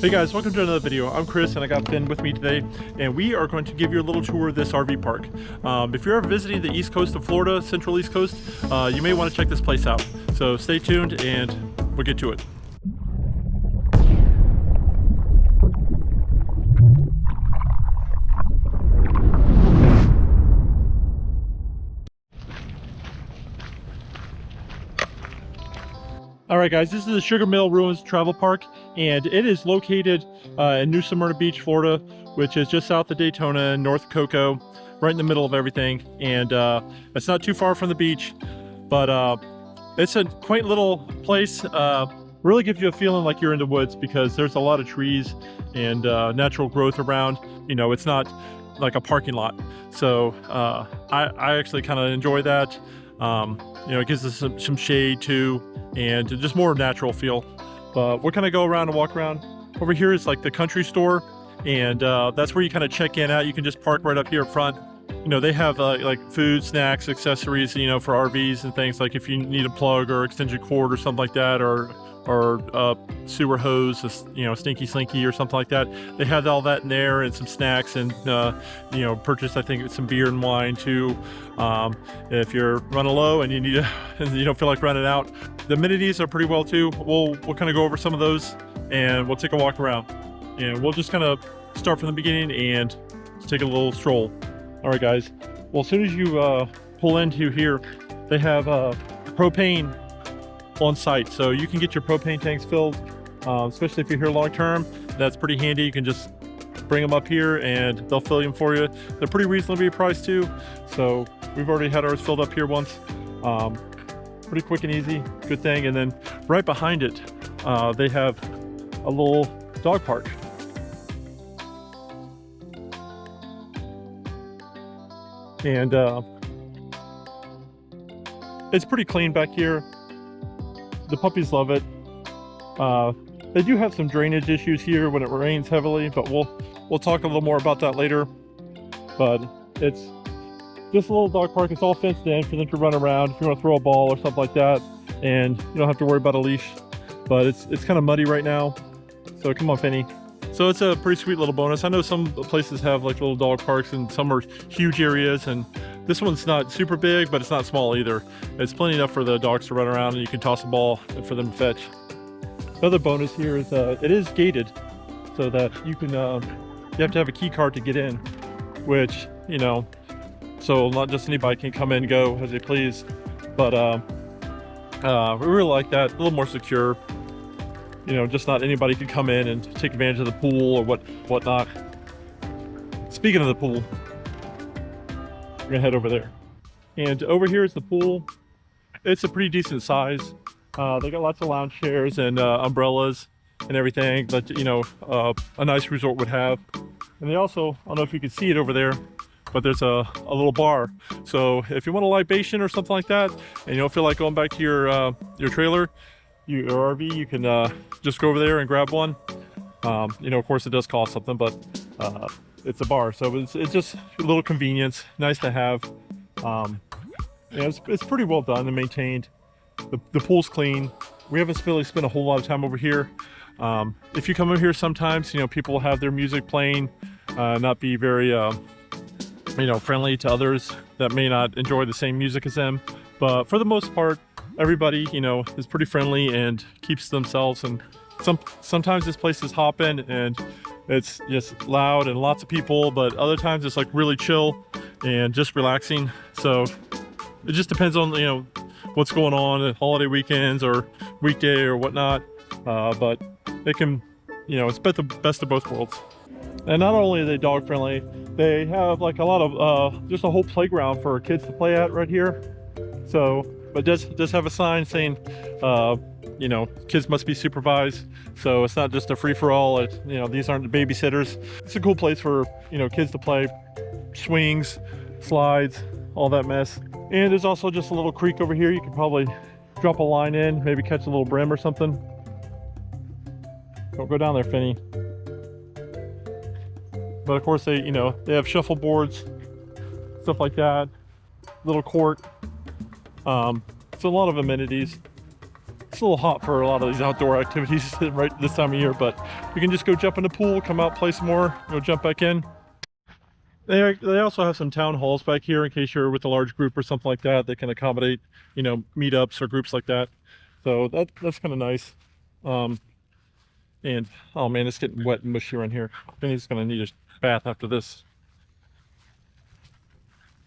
Hey guys, welcome to another video. I'm Chris and I got Finn with me today, and we are going to give you a little tour of this RV park. If you're ever visiting the east coast of Florida, central east coast, you may want to check this place out. So stay tuned and we'll get to it. All right guys, this is the Sugar Mill Ruins Travel Park, and it is located in New Smyrna Beach, Florida, which is just south of Daytona and north of Cocoa, right in the middle of everything. And it's not too far from the beach, but it's a quaint little place. Really gives you a feeling like you're in the woods because there's a lot of trees and natural growth around. You know, it's not like a parking lot. So I actually kind of enjoy that. You know, it gives us some shade too, and just more natural feel. But we're gonna go around and walk around. Over here is like the country store, and that's where you kind of check in at. You can just park right up here front. You know, they have like food, snacks, accessories, you know, for RVs and things, like if you need a plug or extension cord or something like that, or sewer hose, you know, stinky slinky or something like that. They have all that in there, and some snacks, and you know, purchase I think some beer and wine too, if you're running low and you need to and you don't feel like running out. The amenities are pretty well too. We'll kind of go over some of those and we'll take a walk around, and we'll just kind of start from the beginning and take a little stroll. All right guys, well, as soon as you pull into here, they have propane on site, so you can get your propane tanks filled, especially if you're here long term. That's pretty handy. You can just bring them up here and they'll fill them for you. They're pretty reasonably priced too, so we've already had ours filled up here once. Pretty quick and easy, good thing. And then right behind it, they have a little dog park. And it's pretty clean back here. The puppies love it. They do have some drainage issues here when it rains heavily, but we'll talk a little more about that later. But it's just a little dog park. It's all fenced in for them to run around if you want to throw a ball or something like that, and you don't have to worry about a leash. But it's kind of muddy right now, so come on, Finny. So it's a pretty sweet little bonus. I know some places have like little dog parks and some are huge areas, and this one's not super big, but it's not small either. It's plenty enough for the dogs to run around, and you can toss a ball for them to fetch. The other bonus here is it is gated, so that you can you have to have a key card to get in, which, you know, so not just anybody can come in and go as they please. But we really like that, a little more secure. You know, just not anybody can come in and take advantage of the pool or whatnot. Speaking of the pool, we're gonna head over there. And over here is the pool. It's a pretty decent size. They got lots of lounge chairs and umbrellas and everything that, you know, a nice resort would have. And they also, I don't know if you can see it over there, but there's a little bar. So if you want a libation or something like that, and you don't feel like going back to your trailer, your RV, you can just go over there and grab one. You know, of course it does cost something, but it's a bar, so it's just a little convenience, nice to have. Yeah, it's pretty well done and maintained. The pool's clean. We haven't really spent a whole lot of time over here. If you come over here sometimes, you know, people will have their music playing, not be very you know, friendly to others that may not enjoy the same music as them. But for the most part, everybody, you know, is pretty friendly and keeps to themselves. And sometimes this place is hopping and it's just loud and lots of people, but other times it's like really chill and just relaxing. So it just depends on, you know, what's going on at holiday weekends or weekday or whatnot. But it can, you know, it's the best of both worlds. And not only are they dog friendly, they have like a lot of just a whole playground for kids to play at right here. So, but does have a sign saying, you know, kids must be supervised. So it's not just a free-for-all. You know, these aren't the babysitters. It's a cool place for, you know, kids to play, swings, slides, all that mess. And there's also just a little creek over here. You could probably drop a line in, maybe catch a little brim or something. Don't go down there, Finny. But of course they, you know, they have shuffle boards, stuff like that, little court. So a lot of amenities. a little hot for a lot of these outdoor activities right this time of year, but you can just go jump in the pool, come out, play some more, go jump back in. They also have some town halls back here in case you're with a large group or something like that. They can accommodate, you know, meetups or groups like that. So that's kind of nice. And oh man, it's getting wet and mushy around here. Benny's gonna need a bath after this.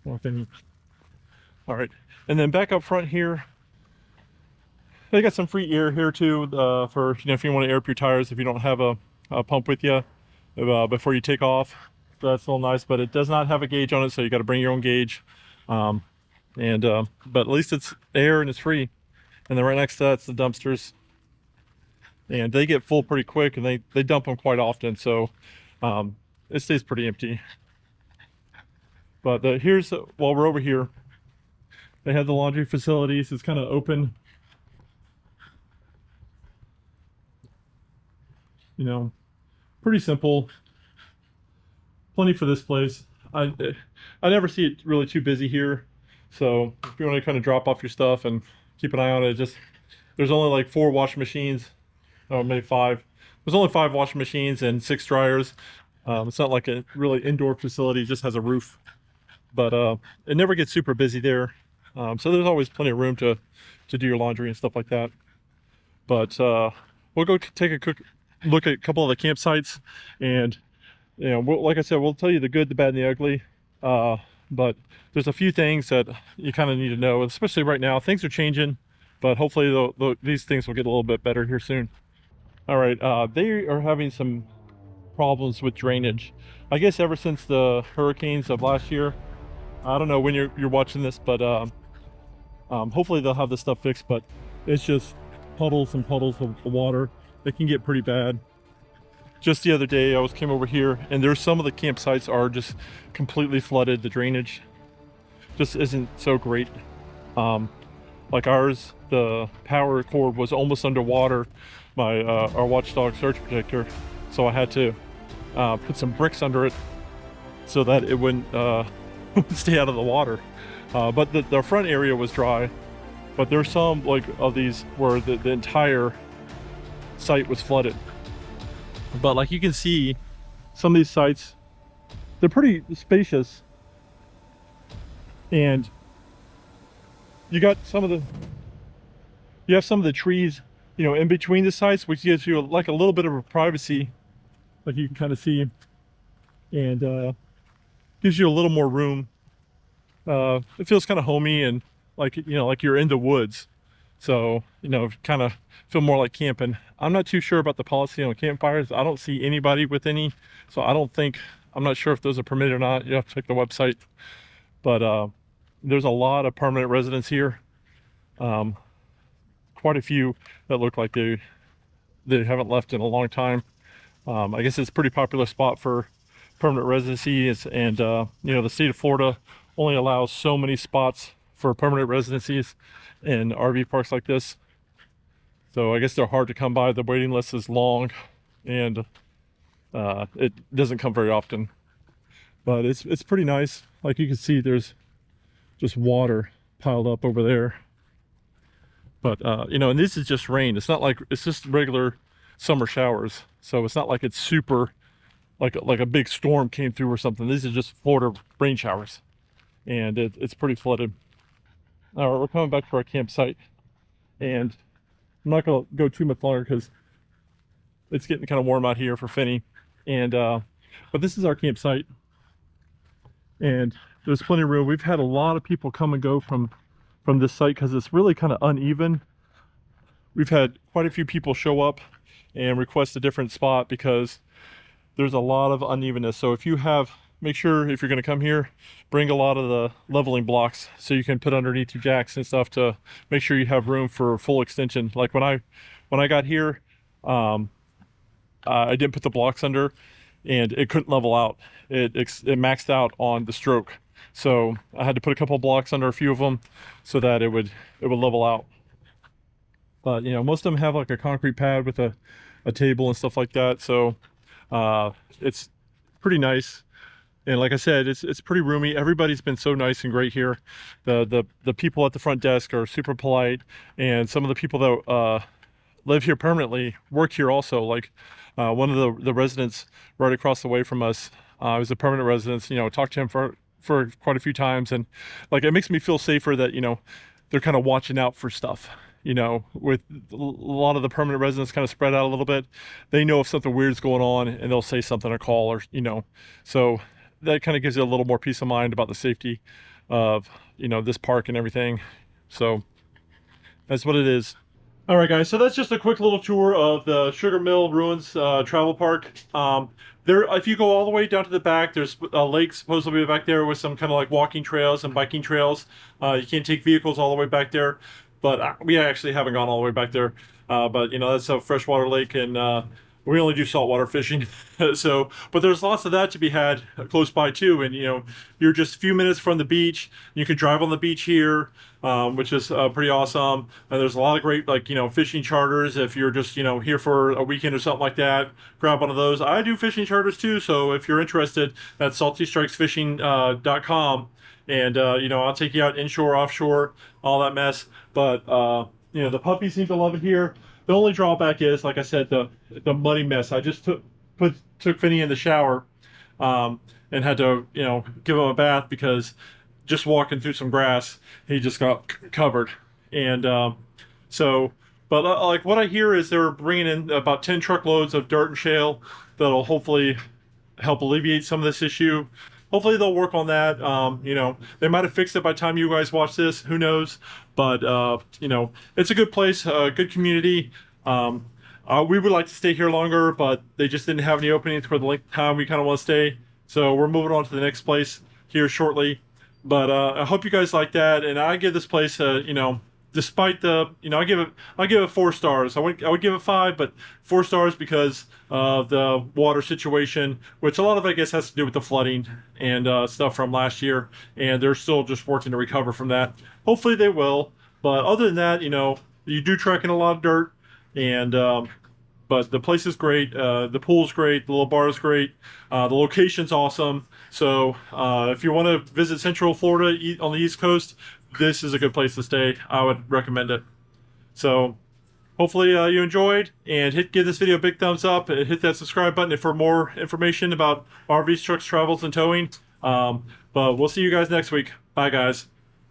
All right, and then back up front here, they got some free air here too, for, you know, if you want to air up your tires if you don't have a pump with you before you take off. So that's a little nice, but it does not have a gauge on it, so you got to bring your own gauge. But at least it's air and it's free. And then right next to that's the dumpsters, and they get full pretty quick, and they dump them quite often, so it stays pretty empty. But while we're over here, they have the laundry facilities. It's kind of open, you know, pretty simple. Plenty for this place. I never see it really too busy here, so if you want to kind of drop off your stuff and keep an eye on it, there's only like 4 washing machines, or maybe 5. There's only 5 washing machines and 6 dryers. It's not like a really indoor facility, it just has a roof, but it never gets super busy there. So there's always plenty of room to do your laundry and stuff like that. But we'll go take a quick look at a couple of the campsites, and you know, like I said, we'll tell you the good, the bad, and the ugly. But there's a few things that you kind of need to know, especially right now. Things are changing, but hopefully these things will get a little bit better here soon. All right, they are having some problems with drainage, I guess ever since the hurricanes of last year. I don't know when you're watching this, but hopefully they'll have this stuff fixed. But it's just puddles and puddles of water. It can get pretty bad. Just the other day I came over here, and there's some of the campsites are just completely flooded. The drainage just isn't so great. Like ours, the power cord was almost underwater, our watchdog surge protector, so I had to put some bricks under it so that it wouldn't stay out of the water. But the front area was dry, but there's some like of these where the entire site was flooded. But like you can see, some of these sites, they're pretty spacious, and you have some of the trees, you know, in between the sites, which gives you like a little bit of a privacy, like you can kind of see, and gives you a little more room. It feels kind of homey, and like, you know, like you're in the woods. So, you know, kind of feel more like camping. I'm not too sure about the policy on campfires. I don't see anybody with any, so I'm not sure if those are permitted or not. You have to check the website. But there's a lot of permanent residents here. Quite a few that look like they haven't left in a long time. I guess it's a pretty popular spot for permanent residencies, and you know, the state of Florida only allows so many spots for permanent residencies in RV parks like this. So I guess they're hard to come by. The waiting list is long, and it doesn't come very often. But it's pretty nice. Like you can see, there's just water piled up over there. But you know, and this is just rain. It's not like, it's just regular summer showers. So it's not like it's super, like a big storm came through or something. These are just Florida rain showers, and it's pretty flooded. All right, we're coming back to our campsite, and I'm not going to go too much longer because it's getting kind of warm out here for Finney. And but this is our campsite, and there's plenty of room. We've had a lot of people come and go from this site because it's really kind of uneven. We've had quite a few people show up and request a different spot because there's a lot of unevenness. So if you make sure if you're going to come here, bring a lot of the leveling blocks so you can put underneath your jacks and stuff to make sure you have room for full extension. Like when I got here, I didn't put the blocks under, and it couldn't level out. It maxed out on the stroke, so I had to put a couple of blocks under a few of them so that it would level out. But you know, most of them have like a concrete pad with a table and stuff like that, so it's pretty nice. And like I said, it's pretty roomy. Everybody's been so nice and great here. The people at the front desk are super polite, and some of the people that live here permanently, work here also. Like one of the residents right across the way from us, was a permanent resident. You know, talked to him for quite a few times, and like it makes me feel safer that, you know, they're kind of watching out for stuff. You know, with a lot of the permanent residents kind of spread out a little bit, they know if something weird's going on and they'll say something or call, or, you know, so that kind of gives you a little more peace of mind about the safety of, you know, this park and everything. So that's what it is. All right, guys. So that's just a quick little tour of the Sugar Mill Ruins Travel Park. There, if you go all the way down to the back, there's a lake supposedly back there with some kind of like walking trails and biking trails. You can't take vehicles all the way back there, but we actually haven't gone all the way back there. But you know, that's a freshwater lake, and we only do saltwater fishing. So, but there's lots of that to be had close by too. And you know, you're just a few minutes from the beach. You can drive on the beach here, which is pretty awesome. And there's a lot of great, like, you know, fishing charters. If you're just, you know, here for a weekend or something like that, grab one of those. I do fishing charters too. So if you're interested, that's saltystrikesfishing.com. And you know, I'll take you out inshore, offshore, all that mess. But you know, the puppies seem to love it here. The only drawback is, like I said, the muddy mess. I just took Finny in the shower, and had to, you know, give him a bath because just walking through some grass, he just got covered. And so, but like what I hear is they're bringing in about 10 truckloads of dirt and shale that'll hopefully help alleviate some of this issue. Hopefully they'll work on that. You know, they might have fixed it by the time you guys watch this. Who knows? But you know, it's a good place, a good community. We would like to stay here longer, but they just didn't have any openings for the length of time we kind of want to stay. So we're moving on to the next place here shortly. But I hope you guys like that. And I give this place, you know, despite the, you know, I give it 4 stars. I would give it 5, but 4 stars because of the water situation, which a lot of it, I guess, has to do with the flooding and stuff from last year. And they're still just working to recover from that. Hopefully they will. But other than that, you know, you do trek in a lot of dirt, and but the place is great. The pool's great. The little bar is great. The location's awesome. So if you want to visit Central Florida on the East Coast, this is a good place to stay. I would recommend it. So hopefully you enjoyed, and give this video a big thumbs up, and hit that subscribe button for more information about RVs, trucks, travels, and towing. But we'll see you guys next week. Bye, guys.